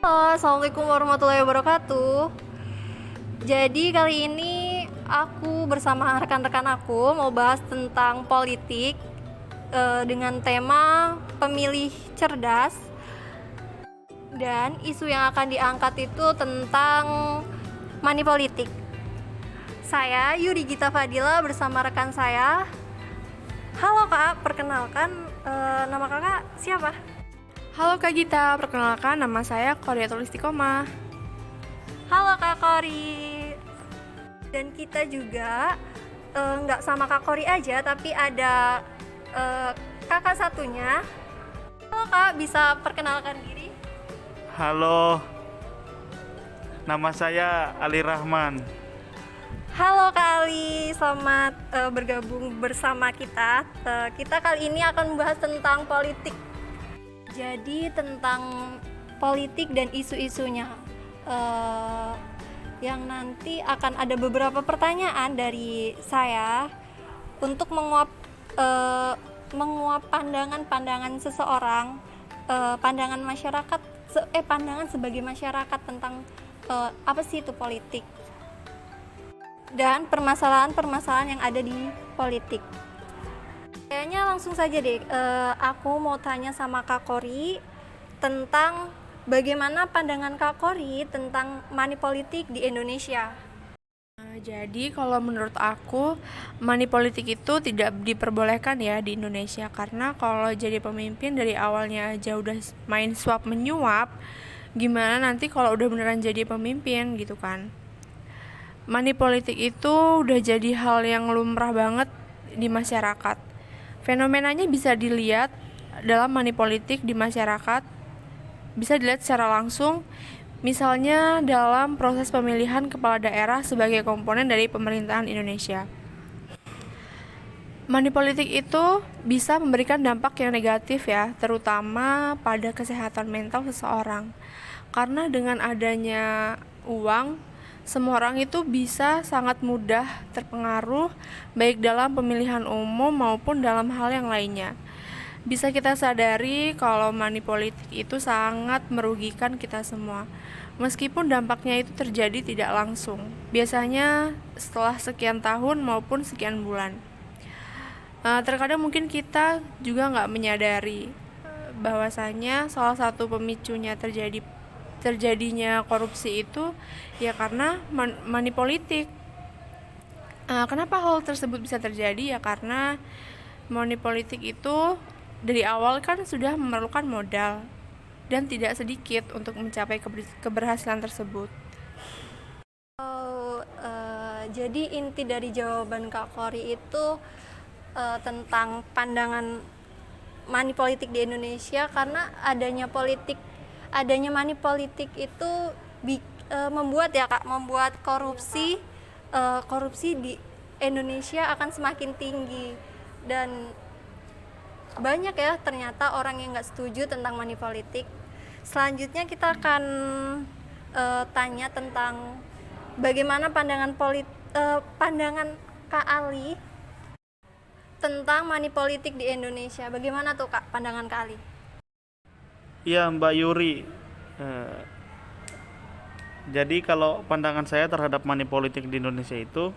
Halo, Assalamualaikum warahmatullahi wabarakatuh. Jadi kali ini aku bersama rekan-rekan aku mau bahas tentang politik dengan tema pemilih cerdas, dan isu yang akan diangkat itu tentang money politik. Saya Yuri Gita Fadila bersama rekan saya. Halo Kak, perkenalkan nama Kakak siapa? Halo Kak Gita, perkenalkan nama saya Korea Tulistikoma. Halo Kak Kori. Dan kita juga nggak sama Kak Kori aja, tapi ada kakak satunya. Halo Kak, bisa perkenalkan diri? Halo, nama saya Ali Rahman. Halo Kak Ali, selamat bergabung bersama kita. Kita kali ini akan membahas tentang politik. Jadi tentang politik dan isu-isunya. Yang nanti akan ada beberapa pertanyaan dari saya untuk menguap pandangan seseorang, pandangan masyarakat, pandangan sebagai masyarakat tentang apa sih itu politik dan permasalahan-permasalahan yang ada di politik. Kayaknya langsung saja deh, aku mau tanya sama Kak Kori tentang bagaimana pandangan Kak Kori tentang money politik di Indonesia. Jadi kalau menurut aku, money politik itu tidak diperbolehkan ya di Indonesia. Karena kalau jadi pemimpin dari awalnya aja udah main suap menyuap, gimana nanti kalau udah beneran jadi pemimpin gitu kan. Money politik itu udah jadi hal yang lumrah banget di masyarakat. Fenomenanya bisa dilihat dalam money politik di masyarakat, bisa dilihat secara langsung, misalnya dalam proses pemilihan kepala daerah sebagai komponen dari pemerintahan Indonesia. Money politik itu bisa memberikan dampak yang negatif ya, terutama pada kesehatan mental seseorang. Karena dengan adanya uang, semua orang itu bisa sangat mudah terpengaruh baik dalam pemilihan umum maupun dalam hal yang lainnya. Bisa kita sadari kalau money politik itu sangat merugikan kita semua. Meskipun dampaknya itu terjadi tidak langsung, biasanya setelah sekian tahun maupun sekian bulan. Terkadang mungkin kita juga nggak menyadari bahwasanya salah satu pemicunya terjadinya korupsi itu ya karena money politik. Kenapa hal tersebut bisa terjadi? Ya karena money politik itu dari awal kan sudah memerlukan modal dan tidak sedikit untuk mencapai keberhasilan tersebut. Jadi inti dari jawaban Kak Kori itu tentang pandangan money politik di Indonesia, karena adanya money politik itu membuat korupsi di Indonesia akan semakin tinggi, dan banyak ya ternyata orang yang nggak setuju tentang money politik. Selanjutnya kita akan tanya tentang bagaimana pandangan Kak Ali tentang money politik di Indonesia. Bagaimana tuh Kak pandangan Kak Ali? Iya Mbak Yuri. Jadi kalau pandangan saya terhadap money politik di Indonesia itu,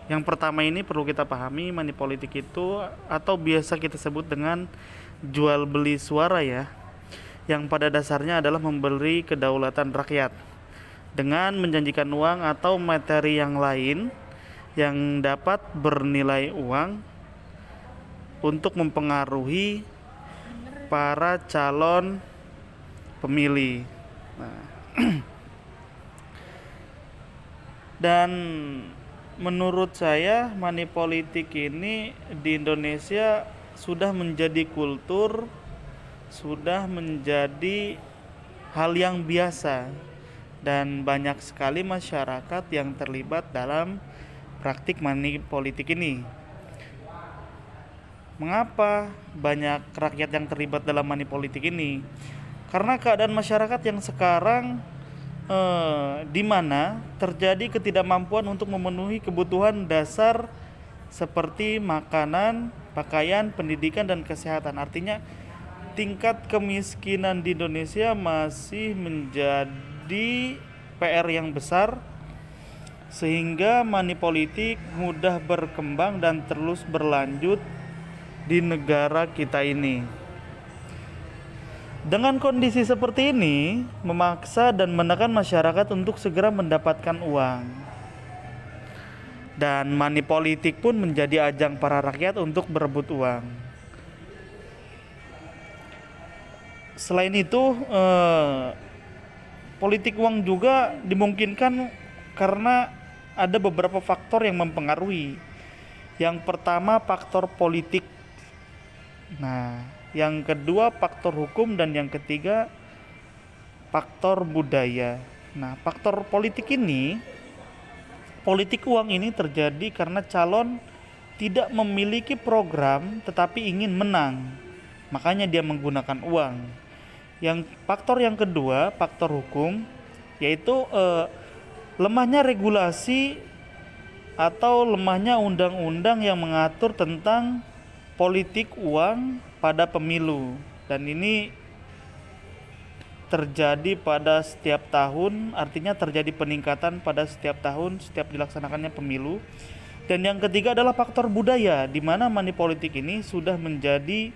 yang pertama ini perlu kita pahami, money politik itu atau biasa kita sebut dengan jual beli suara ya, yang pada dasarnya adalah membeli kedaulatan rakyat dengan menjanjikan uang atau materi yang lain yang dapat bernilai uang untuk mempengaruhi para calon pemilih. Nah, dan menurut saya money politik ini di Indonesia sudah menjadi kultur, sudah menjadi hal yang biasa, dan banyak sekali masyarakat yang terlibat dalam praktik money politik ini. Mengapa banyak rakyat yang terlibat dalam money politik ini? Karena keadaan masyarakat yang sekarang di mana terjadi ketidakmampuan untuk memenuhi kebutuhan dasar seperti makanan, pakaian, pendidikan, dan kesehatan. Artinya tingkat kemiskinan di Indonesia masih menjadi PR yang besar, sehingga money politik mudah berkembang dan terus berlanjut di negara kita ini. Dengan kondisi seperti ini, memaksa dan menekan masyarakat untuk segera mendapatkan uang. Dan money politik pun menjadi ajang para rakyat untuk berebut uang. Selain itu, politik uang juga dimungkinkan karena ada beberapa faktor yang mempengaruhi. Yang pertama, faktor politik. Nah, yang kedua faktor hukum, dan yang ketiga faktor budaya. Nah, faktor politik uang ini terjadi karena calon tidak memiliki program tetapi ingin menang. Makanya dia menggunakan uang. Faktor yang kedua, faktor hukum, yaitu lemahnya regulasi atau lemahnya undang-undang yang mengatur tentang politik uang pada pemilu, dan ini terjadi pada setiap tahun, artinya terjadi peningkatan pada setiap tahun setiap dilaksanakannya pemilu. Dan yang ketiga adalah faktor budaya, di mana money politik ini sudah menjadi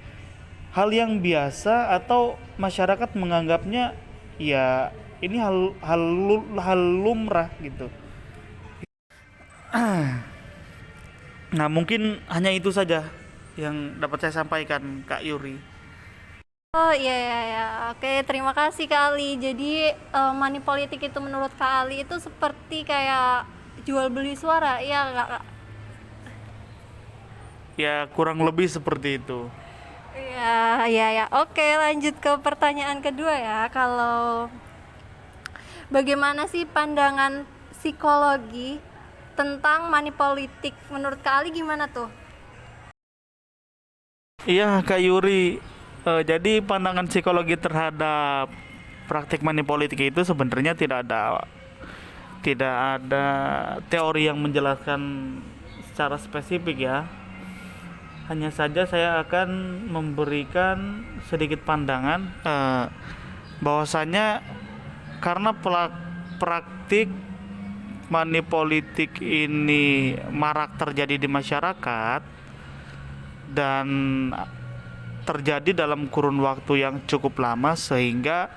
hal yang biasa atau masyarakat menganggapnya ya ini hal lumrah gitu. Nah, mungkin hanya itu saja yang dapat saya sampaikan, Kak Yuri. Oh iya iya iya. Oke, terima kasih Kak Ali. Jadi money politik itu menurut Kak Ali itu seperti kayak jual beli suara, iya nggak Kak? Ya, kurang lebih seperti itu. Iya iya ya. Oke, lanjut ke pertanyaan kedua ya. Kalau bagaimana sih pandangan psikologi tentang money politik? Menurut Kak Ali gimana tuh? Iya, Kak Yuri. Jadi pandangan psikologi terhadap praktik money politik itu sebenarnya tidak ada teori yang menjelaskan secara spesifik ya. Hanya saja saya akan memberikan sedikit pandangan bahwasanya karena praktik money politik ini marak terjadi di masyarakat dan terjadi dalam kurun waktu yang cukup lama, sehingga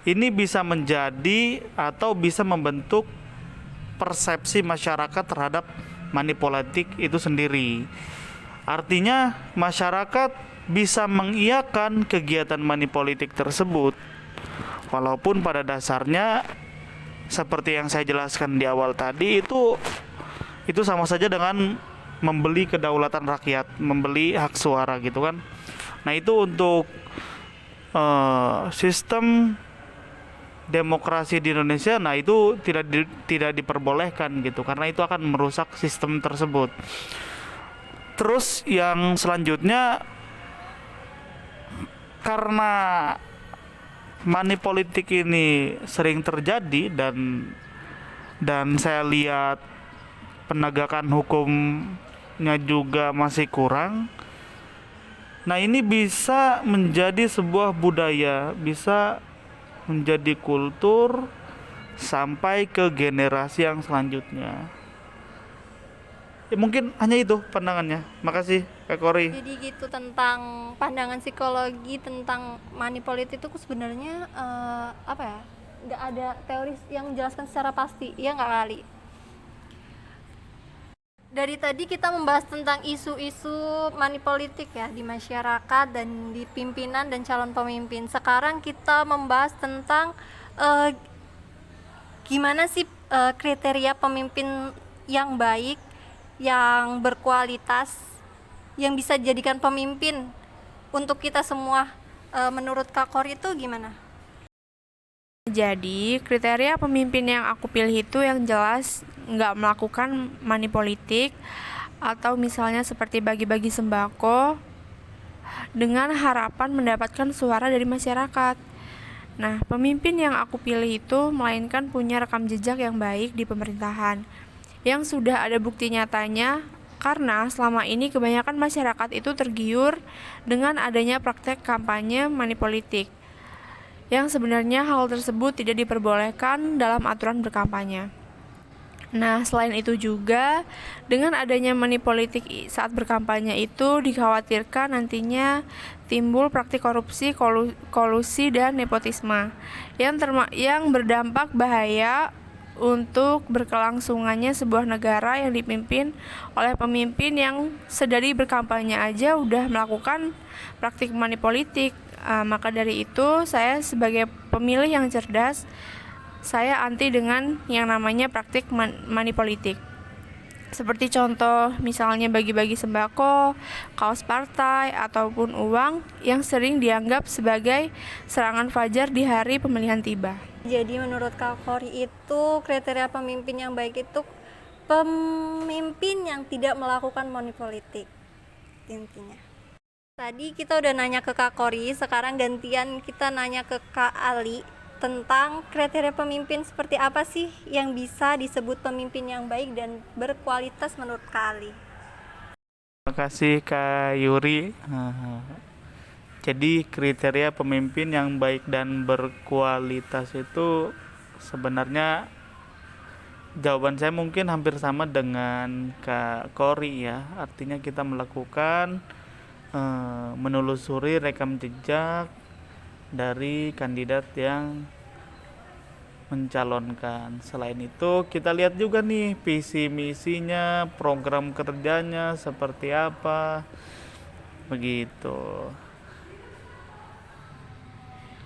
ini bisa menjadi atau bisa membentuk persepsi masyarakat terhadap money politik itu sendiri. Artinya masyarakat bisa mengiyakan kegiatan money politik tersebut, walaupun pada dasarnya seperti yang saya jelaskan di awal tadi, itu sama saja dengan membeli kedaulatan rakyat, membeli hak suara gitu kan. Nah, itu untuk sistem demokrasi di Indonesia, nah itu tidak diperbolehkan gitu, karena itu akan merusak sistem tersebut. Terus yang selanjutnya, karena money politik ini sering terjadi dan saya lihat penegakan hukumnya juga masih kurang. Nah, ini bisa menjadi sebuah budaya, bisa menjadi kultur sampai ke generasi yang selanjutnya. Ya, mungkin hanya itu pandangannya. Makasih, Kak Kori. Jadi gitu tentang pandangan psikologi tentang money politik itu sebenarnya apa ya? Nggak ada teori yang menjelaskan secara pasti, ya nggak kali? Dari tadi kita membahas tentang isu-isu money politik ya di masyarakat dan di pimpinan dan calon pemimpin. Sekarang kita membahas tentang gimana sih kriteria pemimpin yang baik, yang berkualitas, yang bisa dijadikan pemimpin untuk kita semua. Menurut Kak Kor itu gimana? Jadi, kriteria pemimpin yang aku pilih itu yang jelas nggak melakukan money politik, atau misalnya seperti bagi-bagi sembako dengan harapan mendapatkan suara dari masyarakat. Nah, pemimpin yang aku pilih itu melainkan punya rekam jejak yang baik di pemerintahan, yang sudah ada bukti nyatanya Karena selama ini kebanyakan masyarakat itu tergiur dengan adanya praktek kampanye money politik, yang sebenarnya hal tersebut tidak diperbolehkan dalam aturan berkampanye. Nah, selain itu juga, dengan adanya money politik saat berkampanye itu dikhawatirkan nantinya timbul praktik korupsi, kolusi, dan nepotisme yang berdampak bahaya untuk berkelangsungannya sebuah negara yang dipimpin oleh pemimpin yang sedari berkampanye aja udah melakukan praktik money politik. Maka dari itu, saya sebagai pemilih yang cerdas, saya anti dengan yang namanya praktik money politik. Seperti contoh misalnya bagi-bagi sembako, kaos partai, ataupun uang yang sering dianggap sebagai serangan fajar di hari pemilihan tiba. Jadi menurut Kak Kori itu kriteria pemimpin yang baik itu pemimpin yang tidak melakukan money politik intinya. Tadi kita udah nanya ke Kak Kori, sekarang gantian kita nanya ke Kak Ali tentang kriteria pemimpin seperti apa sih yang bisa disebut pemimpin yang baik dan berkualitas menurut Kak Ali. Terima kasih Kak Yuri. Jadi kriteria pemimpin yang baik dan berkualitas itu sebenarnya jawaban saya mungkin hampir sama dengan Kak Kori ya. Artinya kita melakukan menelusuri rekam jejak dari kandidat yang mencalonkan. Selain itu kita lihat juga nih visi misinya, program kerjanya seperti apa, begitu.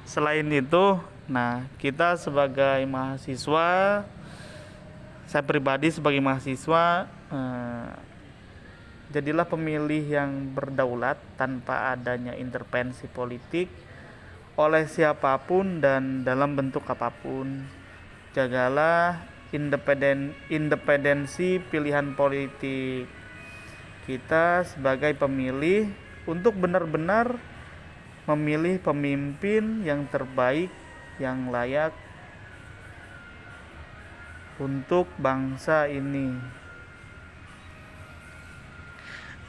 Selain itu, nah kita sebagai mahasiswa, saya pribadi sebagai mahasiswa, jadilah pemilih yang berdaulat tanpa adanya intervensi politik oleh siapapun dan dalam bentuk apapun. Jagalah independensi pilihan politik kita sebagai pemilih untuk benar-benar memilih pemimpin yang terbaik, yang layak untuk bangsa ini.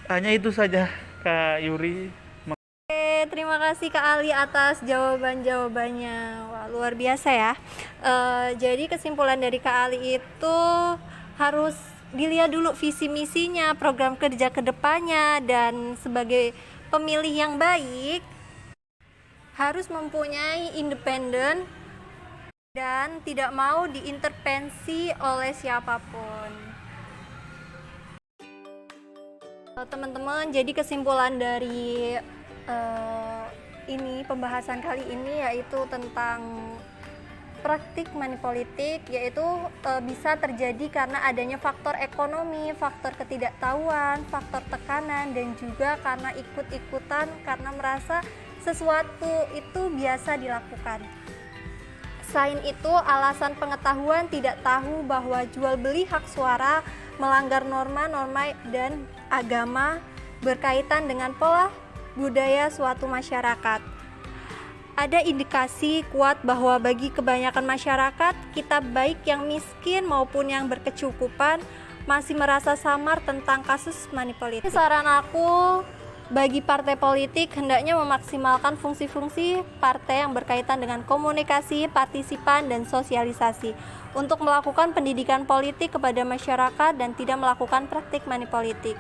Hanya itu saja Kak Yuri. Terima kasih Kak Ali atas jawaban-jawabannya. Wah, luar biasa ya. Jadi kesimpulan dari Kak Ali itu harus dilihat dulu visi misinya, program kerja kedepannya, dan sebagai pemilih yang baik harus mempunyai independen dan tidak mau diintervensi oleh siapapun. Teman-teman, jadi kesimpulan dari ini pembahasan kali ini yaitu tentang praktik money politik, yaitu bisa terjadi karena adanya faktor ekonomi, faktor ketidaktahuan, faktor tekanan, dan juga karena ikut-ikutan karena merasa sesuatu itu biasa dilakukan. Selain itu, alasan pengetahuan tidak tahu bahwa jual beli hak suara melanggar norma-norma dan agama berkaitan dengan pola budaya suatu masyarakat. Ada indikasi kuat bahwa bagi kebanyakan masyarakat, kita baik yang miskin maupun yang berkecukupan masih merasa samar tentang kasus money politik. Saran aku, bagi partai politik hendaknya memaksimalkan fungsi-fungsi partai yang berkaitan dengan komunikasi, partisipan, dan sosialisasi untuk melakukan pendidikan politik kepada masyarakat dan tidak melakukan praktik money politik.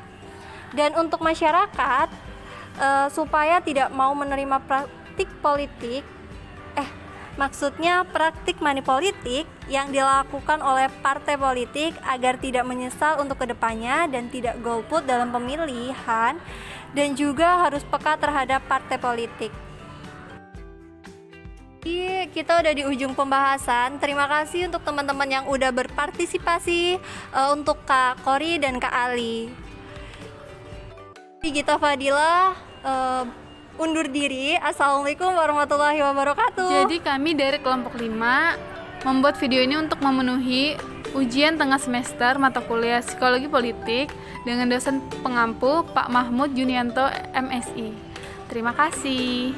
Dan untuk masyarakat, supaya tidak mau menerima praktik money politik yang dilakukan oleh partai politik agar tidak menyesal untuk kedepannya dan tidak golput dalam pemilihan, dan juga harus peka terhadap partai politik. Jadi kita udah di ujung pembahasan. Terima kasih untuk teman-teman yang udah berpartisipasi, untuk Kak Kori dan Kak Ali. Gita Fadila undur diri. Assalamualaikum warahmatullahi wabarakatuh. Jadi kami dari kelompok 5 membuat video ini untuk memenuhi ujian tengah semester mata kuliah Psikologi Politik dengan dosen pengampu Pak Mahmud Junianto MSI. Terima kasih.